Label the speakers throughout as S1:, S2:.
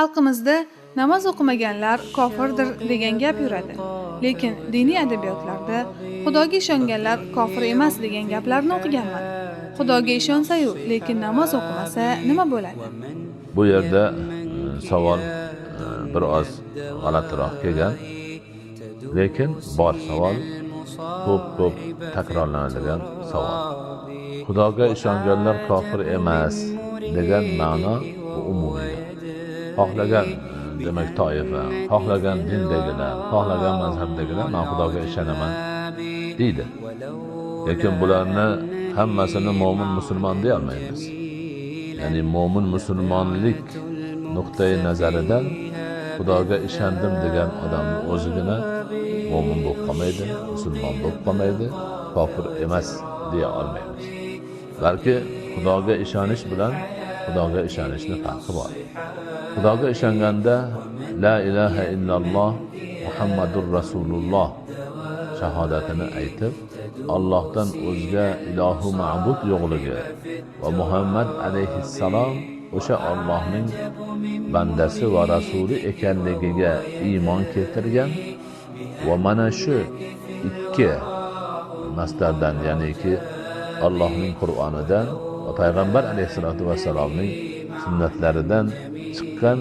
S1: Xalqimizda namoz o'qimaganlar kofirdir degan gap yuradi. Lekin diniy adabiyotlarda Xudoga ishonganlar kofir emas degan gaplarni o'qiganman. Xudoga ishonsa-yu, lekin namoz o'qimasa nima bo'ladi?
S2: Bu yerda savol biroz g'alatiroq kelgan. Lekin bor savol ko'p takrorlanadigan savol. Xudoga ishonganlar kofir emas degan ma'no bu umumiy. Xohlagan demak toifa, xohlagan dindagilar, xohlagan mazhabdagilar men Xudoga ishonaman deydi. Lekin bularni hammasini mo'min musulmon deya olmaymiz. Ya'ni mo'min musulmonlik nuqtai nazaridan Xudoga ishondim degan odamni o'zigina mo'min bo'lib qolmaydi, musulmon bo'lib qolmaydi, kofir emas deya olmaymiz. Balki Xudoga ishonish bilan Xudoga ishonishning farqi bor. Xudoga ishonganda la ilaha illalloh Muhammadur Rasululloh shahodatini aytib, Allohdan o'zga ilohu ma'bud yo'qligi va Muhammad alayhissalom o'sha Allohning bandasi va rasuli ekanligiga iymon keltirgan va mana shu ikki masdardan, ya'niki Allohning Qur'onidan va payg'ambar alayhisolatu vassalomning sunnatlaridan chiqqan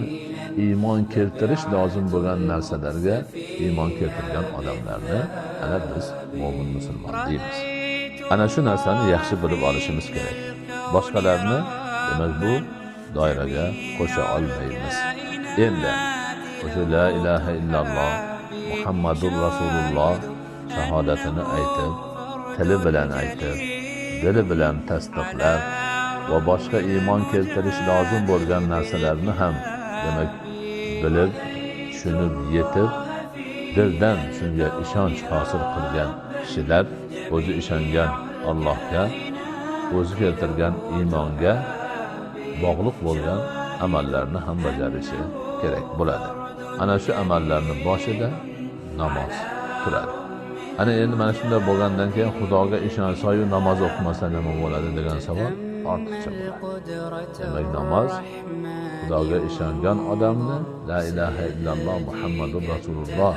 S2: iymon keltirish lozim bo'lgan narsalarga iymon keltirgan odamlarni ana biz mo'min musulmon deymiz. Ana shu narsani yaxshi bilib olishimiz kerak. Boshqalarni demak bu doiraga qo'sha olmaymiz. Endi o'sha la ilaha illalloh Muhammadur Rasululloh shahodatini aytib, tili bilan aytib, dili bilan tasdiqlab va boshqa iymon keltirish lozim bo'lgan narsalarni ham demak bilib, tushunib, yetib, dildan shunga ishonch hosil qilgan kishilar o'zi ishongan Allohga, o'zi keltirgan iymonga bog'liq bo'lgan amallarni ham bajarishi kerak bo'ladi. Ana shu amallarning boshida namoz turadi. Ana endi mana shunday bo'lgandan keyin Xudoga ishonsa-yu namoz o'qimasa nima bo'ladi degan savol ortiqcha bo'ladi. Demak namoz Xudoga ishongan odamni la ilaha illalloh Muhammadur Rasululloh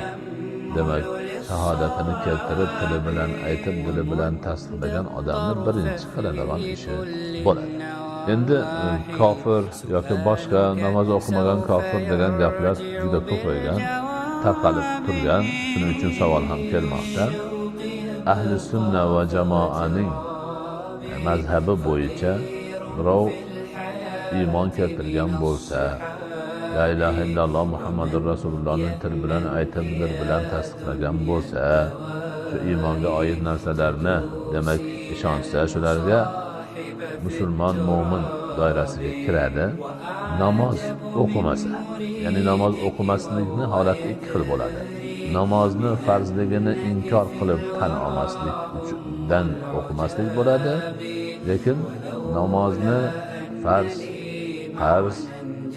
S2: demak shahodatini keltirib, tili bilan aytib, dili bilan tasdiqlagan odamni birinchi qiladigan ishi bo'ladi. Endi kofir yoki boshqa namoz o'qimagan kofir degan gaplar juda ko'paygan, tarqalib turgan. Shuning uchun savol ham kelmoqda. Ahli sunna va jamoaning mazhabi bo'yicha birov iymon keltirgan bo'lsa, la ilaha illalloh Muhammadur Rasulullohning til bilan aytib, dil bilan tasdiqlagan bo'lsa, shu iymonga oid narsalarni demak ishonsa, shularga musulmon mo'min doirasiga kiradi. Namoz o'qimasa, ya'ni namoz o'qimaslikning holati ikki xil bo'ladi. Namozni farzligini inkor qilib tan olmaslik uchun o'qimaslik bo'ladi. Lekin namozni farz,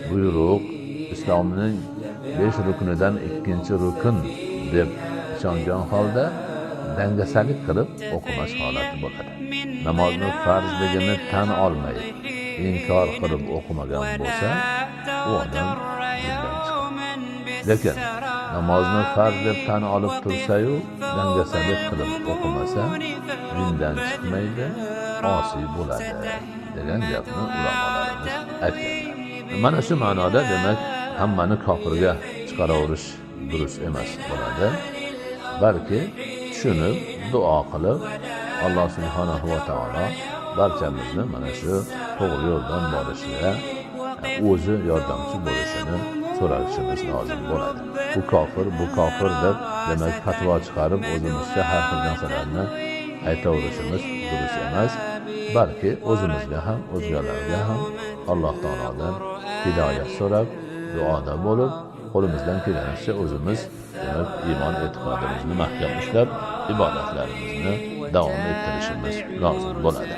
S2: buyruq, islomning 5 ruknidan ikkinchi rukn deb ishongan holda dangasalik qilib o'qimash holati bo'ladi. Namozni farzligini tan olmay, inkor qilib o'qimagan bo'lsa, u odam dindan chiqadi. Lekin namozni farz deb tan olib tursa-yu, dangasalik qilib o'qimasa, dindan chiqmaydi, osiy bo'ladi degan gapni ulamolarimiz aytgan. Mana shu ma'noda demak hammani kofirga chiqaraverish durust emas bo'ladi. Balki tushunib, duo qilib, Alloh subhanahu va taolo barchamizni mana shu to'g'ri yo'ldan borishiga o'zi yordamchi bo'lishini so'rashimiz lozim bo'ladi. Bu kofir deb demak fatvo chiqarib o'zimizcha har xil narsalarni aytaverishimiz durust emas. Balki o'zimizga ham, o'zgalarga ham Alloh taolodan hidoyat so'rab, duoda bo'lib, qo'limizdan kelganicha o'zimiz demak iymon e'tiqodimizni mahkam ushlab, ibodatlarimizni davom ettirishimiz lozim bo'ladi.